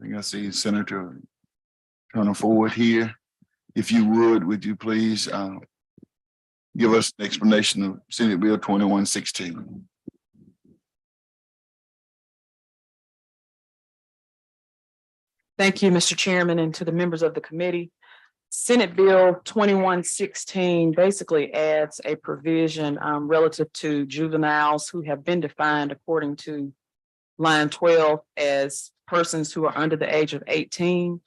think I see Senator Turner Ford here. If you would you please give us an explanation of Senate Bill 2116? Thank you, Mr. Chairman, and to the members of the committee. Senate Bill 2116 basically adds a provision relative to juveniles who have been defined according to line 12 as persons who are under the age of 18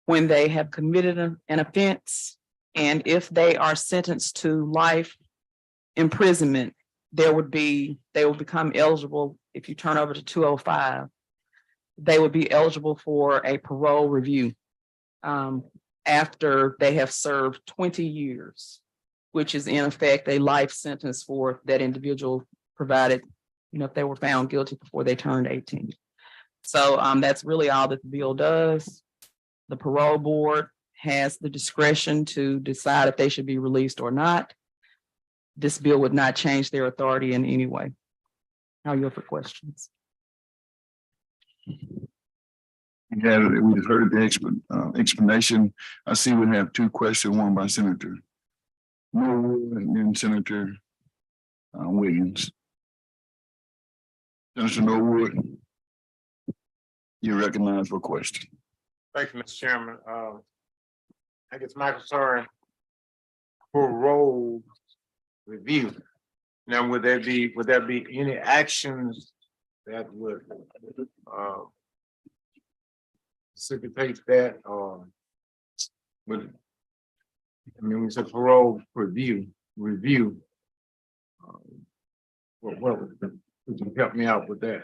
when they have committed an offense. And if they are sentenced to life imprisonment, they will become eligible. If you turn over to 205, they would be eligible for a parole review after they have served 20 years, which is in effect a life sentence for that individual, provided, if they were found guilty before they turned 18. So that's really all that the bill does. The parole board has the discretion to decide if they should be released or not. This bill would not change their authority in any way. I'll yield for questions. Yeah, we just heard the explanation. I see we have two questions, one by Senator Norwood and then Senator Williams. Senator Norwood, you're recognized for a question. Thank you, Mr. Chairman. I guess my concern, parole review. Now, would there be any actions that would facilitate that, or would, when we said parole review, what could you help me out with that?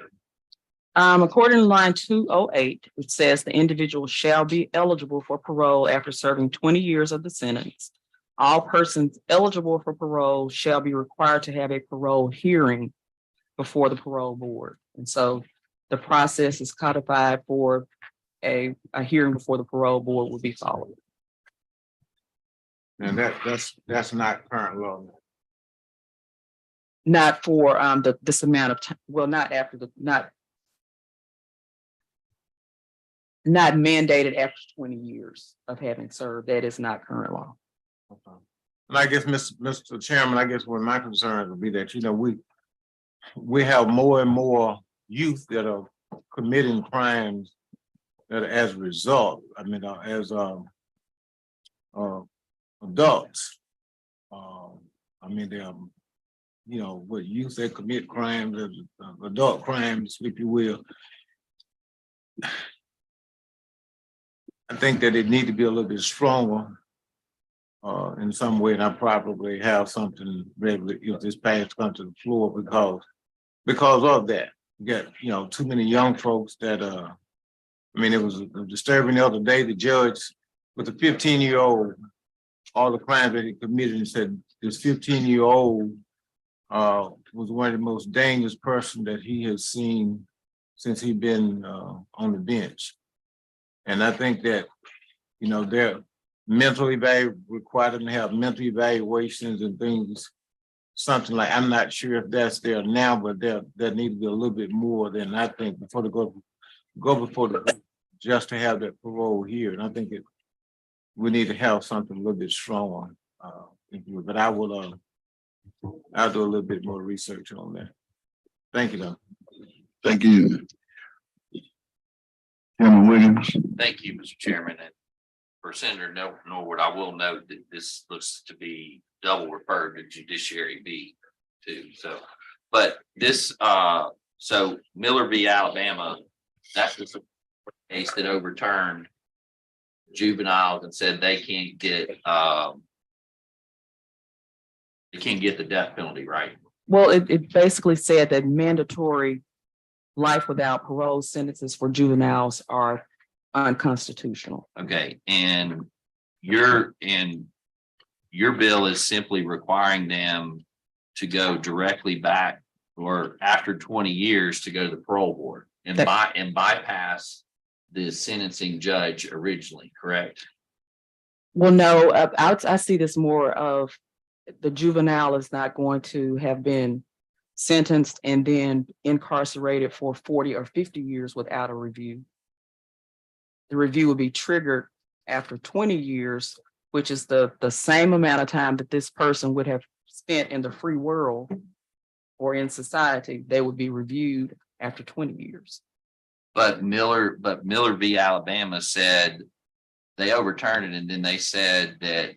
According to line 208, it says the individual shall be eligible for parole after serving 20 years of the sentence. All persons eligible for parole shall be required to have a parole hearing before the parole board. And so the process is codified for a hearing before the parole board will be followed. And that's not current law. Not for this amount of time. Well, not after not mandated after 20 years of having served. That is not current law. Okay. And I guess, Mr. Chairman, I guess what my concerns would be that, we have more and more youth that are committing crimes that are as a result, as adults. They're, what youth that commit crimes, adult crimes, if you will. I think that it needs to be a little bit stronger in some way, and I probably have something ready if this pass comes to the floor because of that. You got, too many young folks that it was disturbing the other day, the judge with a 15-year-old, all the crimes that he committed, and said this 15-year-old was one of the most dangerous person that he has seen since he'd been on the bench. And I think that, they're require them to have mental evaluations and things, something like, I'm not sure if that's there now, but there needs to be a little bit more than I think before to go before the just to have that parole here. And I think we need to have something a little bit stronger. But I'll do a little bit more research on that. Thank you, though. Thank you. Chairman Williams. Thank you, Mr. Chairman. And for Senator Norwood, I will note that this looks to be double referred to Judiciary B too. So, but this, so Miller v. Alabama, that's the case that overturned juveniles and said they can't get the death penalty, right? Well, it basically said that mandatory life without parole sentences for juveniles are unconstitutional. Okay, and your bill is simply requiring them to go directly back or after 20 years to go to the parole board and bypass the sentencing judge originally, correct? Well, no, I see this more of the juvenile is not going to have been sentenced and then incarcerated for 40 or 50 years without a review. the review would be triggered after 20 years, which is the same amount of time that this person would have spent in the free world or in society. They would be reviewed after 20 years. But Miller v. Alabama said they overturned it, and then they said that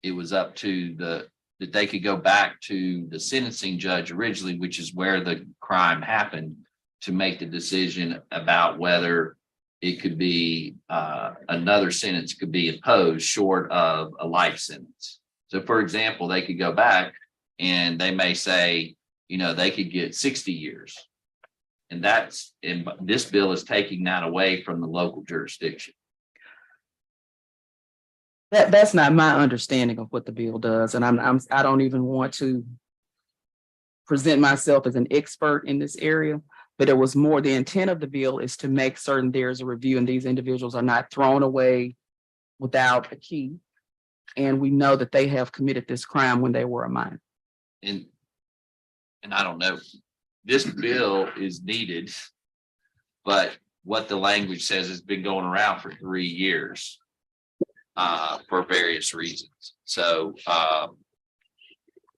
it was up to that they could go back to the sentencing judge originally, which is where the crime happened, to make the decision about whether it could be another sentence could be imposed short of a life sentence. So for example, they could go back and they may say, they could get 60 years. And this bill is taking that away from the local jurisdiction. That's not my understanding of what the bill does. And I don't even want to present myself as an expert in this area, but it was more the intent of the bill is to make certain there's a review and these individuals are not thrown away without a key. And we know that they have committed this crime when they were a minor. And I don't know, this bill is needed, but what the language says has been going around for 3 years for various reasons. So,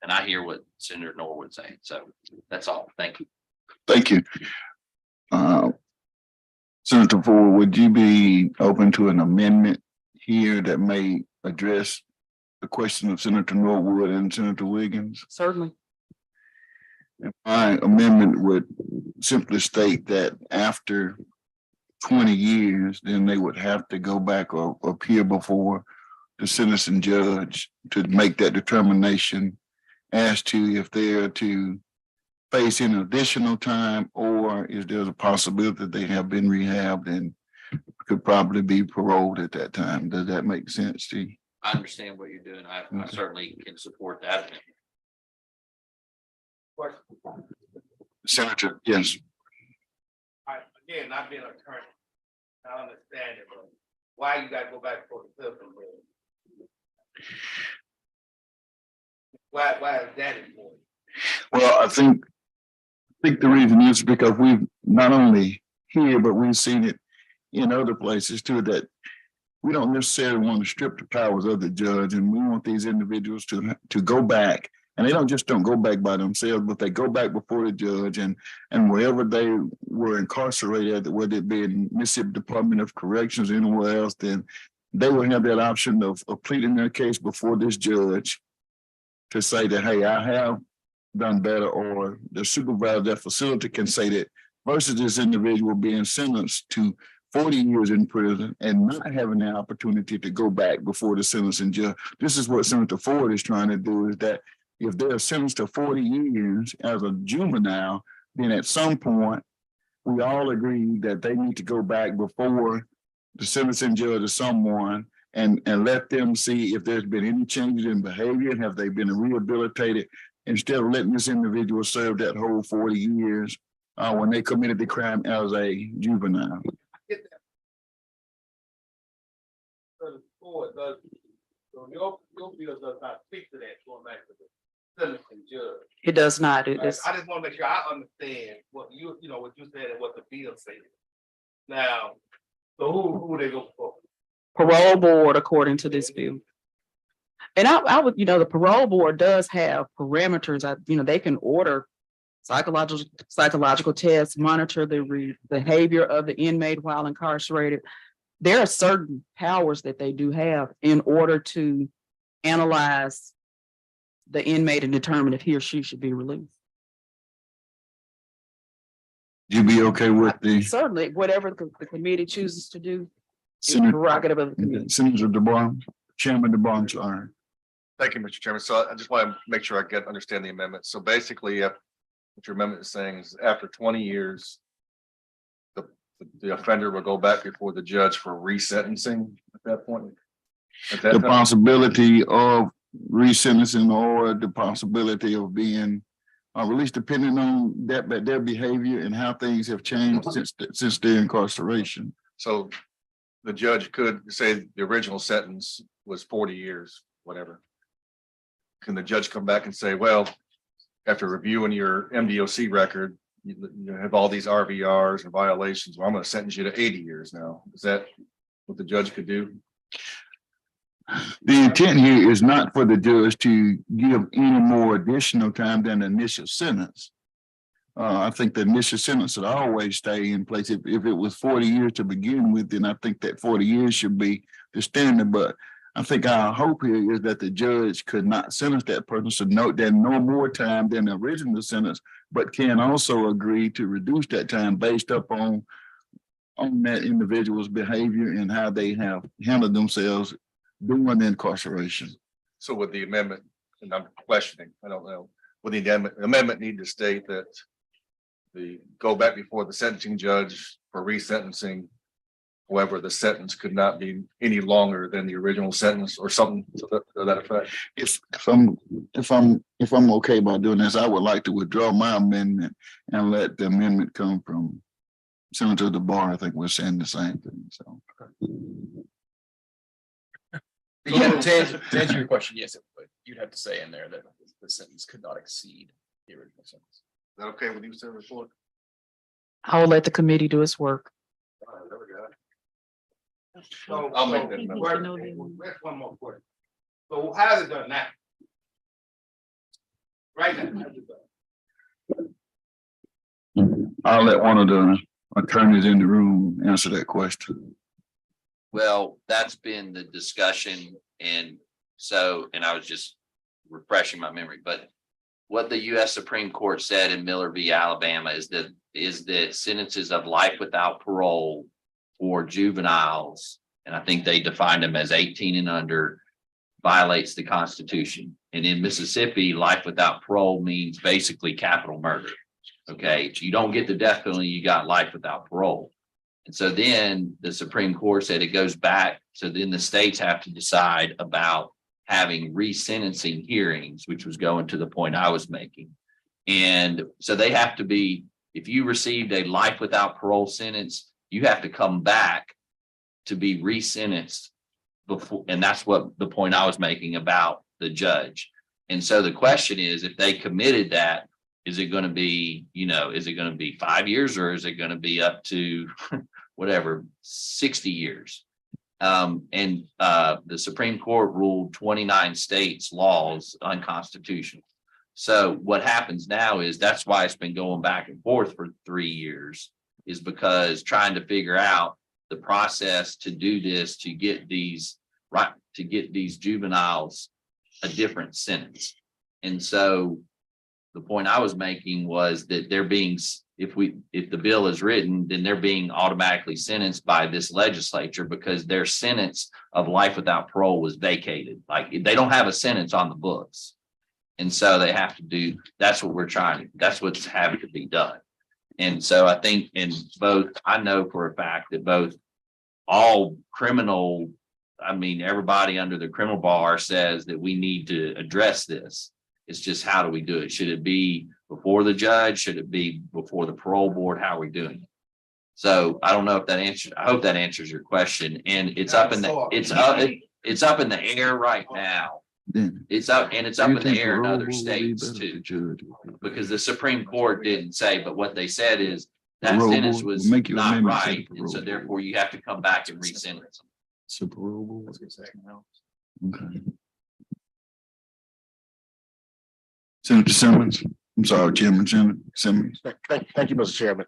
and I hear what Senator Norwood's saying. So that's all. Thank you. Thank you. Senator Ford, would you be open to an amendment here that may address the question of Senator Norwood and Senator Wiggins? Certainly. My amendment would simply state that after 20 years, then they would have to go back or appear before the sentencing judge to make that determination as to if they are to face an additional time, or is there a possibility that they have been rehabbed and could probably be paroled at that time. Does that make sense to you? I understand what you're doing. I certainly can support that. Senator, yes. Again, not being an attorney, I understand it, but why you gotta go back for the system? Why is that important? Well, I think the reason is because we've not only here, but we've seen it in other places too, that we don't necessarily want to strip the powers of the judge, and we want these individuals to go back. And they don't go back by themselves, but they go back before the judge, and wherever they were incarcerated, whether it be in Mississippi Department of Corrections or anywhere else, then they will have that option of pleading their case before this judge to say that, hey, I have done better, or the supervisor of that facility can say that, versus this individual being sentenced to 40 years in prison and not having the opportunity to go back before the sentencing judge. This is what Senator Ford is trying to do, is that if they're sentenced to 40 years as a juvenile, then at some point, we all agree that they need to go back before the sentencing judge or someone and let them see if there's been any changes in behavior, have they been rehabilitated, instead of letting this individual serve that whole 40 years when they committed the crime as a juvenile. Get that. So your bill does not speak to that going back to the sentencing judge. It does not. I just want to make sure I understand what you said and what the bill said. Now, so who they go for? Parole board, according to this bill. And I would, the parole board does have parameters. They can order psychological tests, monitor the behavior of the inmate while incarcerated. There are certain powers that they do have in order to analyze the inmate and determine if he or she should be released. You be okay with the Certainly, whatever the committee chooses to do, is Senator prerogative of the committee. DeBarnes, Chairman DeBarnes, sorry. Thank you, Mr. Chairman. So I just want to make sure I understand the amendment. So basically, what your amendment is saying is after 20 years, the offender will go back before the judge for resentencing at that point? At that The time? possibility of resentencing or the possibility of being released, depending on their behavior and how things have changed since their incarceration. So the judge could say the original sentence was 40 years, whatever. Can the judge come back and say, well, after reviewing your MDOC record, you have all these RVRs and violations, well, I'm going to sentence you to 80 years now. Is that what the judge could do? The intent here is not for the judge to give any more additional time than the initial sentence. I think the initial sentence should always stay in place. If it was 40 years to begin with, then I think that 40 years should be the standard. But I think our hope here is that the judge could not sentence that person, so note that no more time than the original sentence, but can also agree to reduce that time based upon that individual's behavior and how they have handled themselves during the incarceration. So with the amendment, and I'm questioning, I don't know, would the amendment need to state that go back before the sentencing judge for resentencing? However, the sentence could not be any longer than the original sentence or something to that effect. If I'm okay by doing this, I would like to withdraw my amendment and let the amendment come from Senator DeBar. I think we're saying the same thing, so. Yeah, to answer your question, yes, it would. You'd have to say in there that the sentence could not exceed the original sentence. Is that okay with you, Senator Ford? I'll let the committee do its work. There we go. So, I'll make so, that amendment. That's one more question. So how's it done now? Right now, how's it done? I'll let one of the attorneys in the room answer that question. Well, that's been the discussion, and I was just refreshing my memory, but what the US Supreme Court said in Miller v. Alabama is that sentences of life without parole for juveniles, and I think they defined them as 18 and under, violates the Constitution. And in Mississippi, life without parole means basically capital murder. Okay, so you don't get the death penalty, you got life without parole. And so then the Supreme Court said it goes back. So then the states have to decide about having resentencing hearings, which was going to the point I was making. And so they have to be, if you received a life without parole sentence, you have to come back to be resentenced before. And that's what the point I was making about the judge. And so the question is, if they committed that, is it going to be, is it going to be 5 years, or is it going to be up to whatever, 60 years? And the Supreme Court ruled 29 states' laws unconstitutional. So what happens now is that's why it's been going back and forth for 3 years, is because trying to figure out the process to do this, to get these juveniles a different sentence. And so the point I was making was that they're being, if the bill is written, then they're being automatically sentenced by this legislature because their sentence of life without parole was vacated. Like, they don't have a sentence on the books. And so they have to do, that's what's having to be done. And so I think I know for a fact that all criminal, everybody under the criminal bar says that we need to address this. It's just, how do we do it? Should it be before the judge? Should it be before the parole board? How are we doing it? So I don't know if that answers, I hope that answers your question. And it's up in the air right now. It's up in the air in other states too, because the Supreme Court didn't say, but what they said is that sentence was not right. And so therefore you have to come back and resentence them. Okay. Senator Simmons, I'm sorry, Chairman Simmons. Thank you, Mr. Chairman.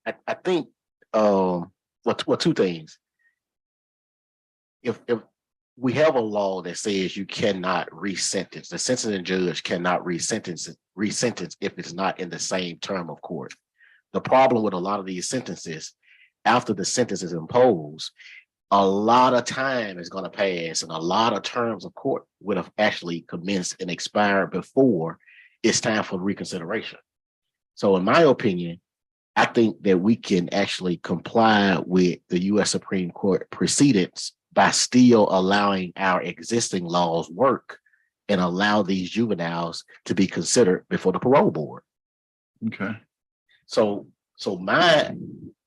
I think, two things. If we have a law that says you cannot resentence, the sentencing judge cannot resentence if it's not in the same term of court. The problem with a lot of these sentences, after the sentence is imposed, a lot of time is going to pass and a lot of terms of court would have actually commenced and expired before it's time for reconsideration. So in my opinion, I think that we can actually comply with the US Supreme Court precedents by still allowing our existing laws work and allow these juveniles to be considered before the parole board. Okay. So my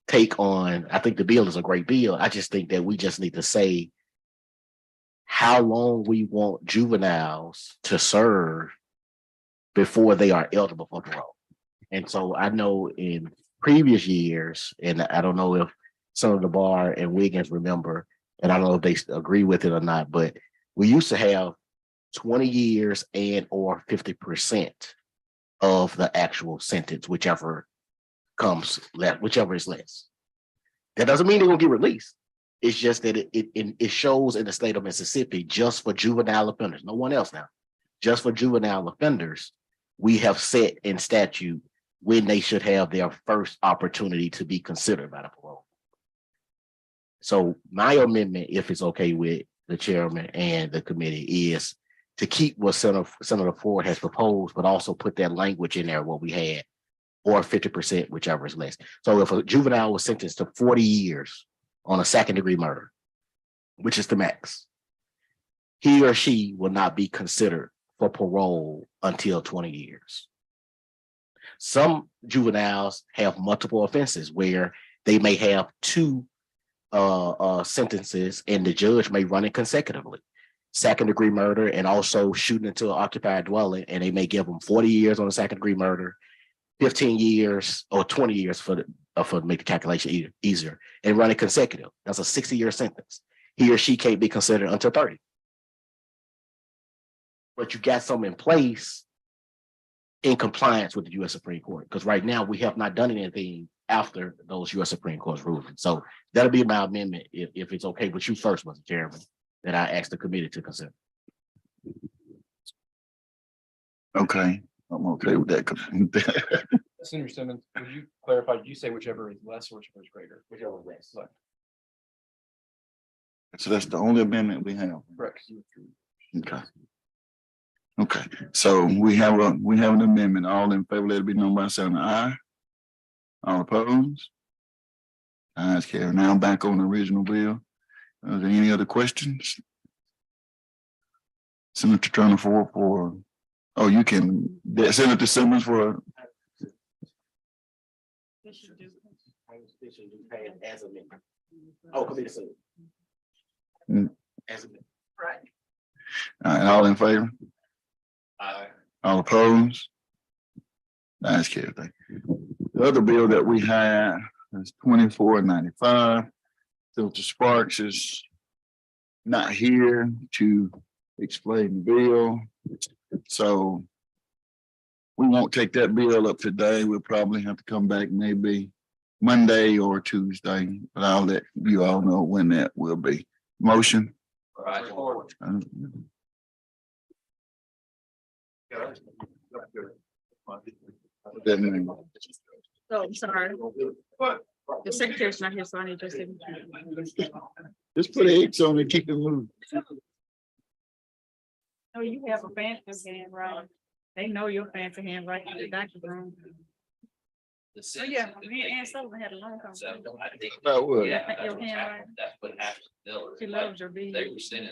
take on, I think the bill is a great bill. I just think that we just need to say how long we want juveniles to serve before they are eligible for parole. And so I know in previous years, and I don't know if some of the bar and Wiggins remember, And I don't know if they agree with it or not, but we used to have 20 years and or 50% of the actual sentence, whichever comes left, whichever is less. That doesn't mean they're gonna get released. It's just that it shows in the state of Mississippi just for juvenile offenders, no one else now. Just for juvenile offenders, we have set in statute when they should have their first opportunity to be considered by the parole. So my amendment, if it's okay with the chairman and the committee, is to keep what Senator Ford has proposed, but also put that language in there, what we had, or 50%, whichever is less. So if a juvenile was sentenced to 40 years on a second-degree murder, which is the max, he or she will not be considered for parole until 20 years. Some juveniles have multiple offenses where they may have two sentences and the judge may run it consecutively. Second-degree murder and also shooting into an occupied dwelling, and they may give them 40 years on a second-degree murder, 15 years or 20 years for make the calculation easier, and run it consecutive. That's a 60-year sentence. He or she can't be considered until 30. But you got some in place in compliance with the U.S. Supreme Court, because right now we have not done anything after those U.S. Supreme Court's rulings. So that'll be my amendment, if it's okay with you first, Mr. Chairman, that I asked the committee to consider. Okay, I'm okay with that. Senator Simmons, would you clarify, did you say whichever is less or whichever is greater? Whichever is less. So that's the only amendment we have. Correct. Okay. Okay, so we have an amendment. All in favor, let it be known by saying aye. All opposed? Ayes carried. Now back on the original bill. Are there any other questions? Senator Turner for, oh, you can, Senator Simmons for, As amendment. Oh, committee. As amendment. all in favor? Aye. All opposed? Ayes carried. Thank you. The other bill that we had is 2495. Senator Sparks is not here to explain the bill. So we won't take that bill up today. We'll probably have to come back maybe Monday or Tuesday, but I'll let you all know when that will be. Motion. Right. Oh, I'm sorry. The secretary's not here, so I need to say. Just put X on it, keep it moving. Oh, you have a fancy handwriting. They know your fancy handwriting in the doctor's room. Oh, yeah, me and Ann Sullivan had a long So conversation. I think. About what? Yeah, I think your that's what handwriting. happened. That's what happened. She loves your They video. were sending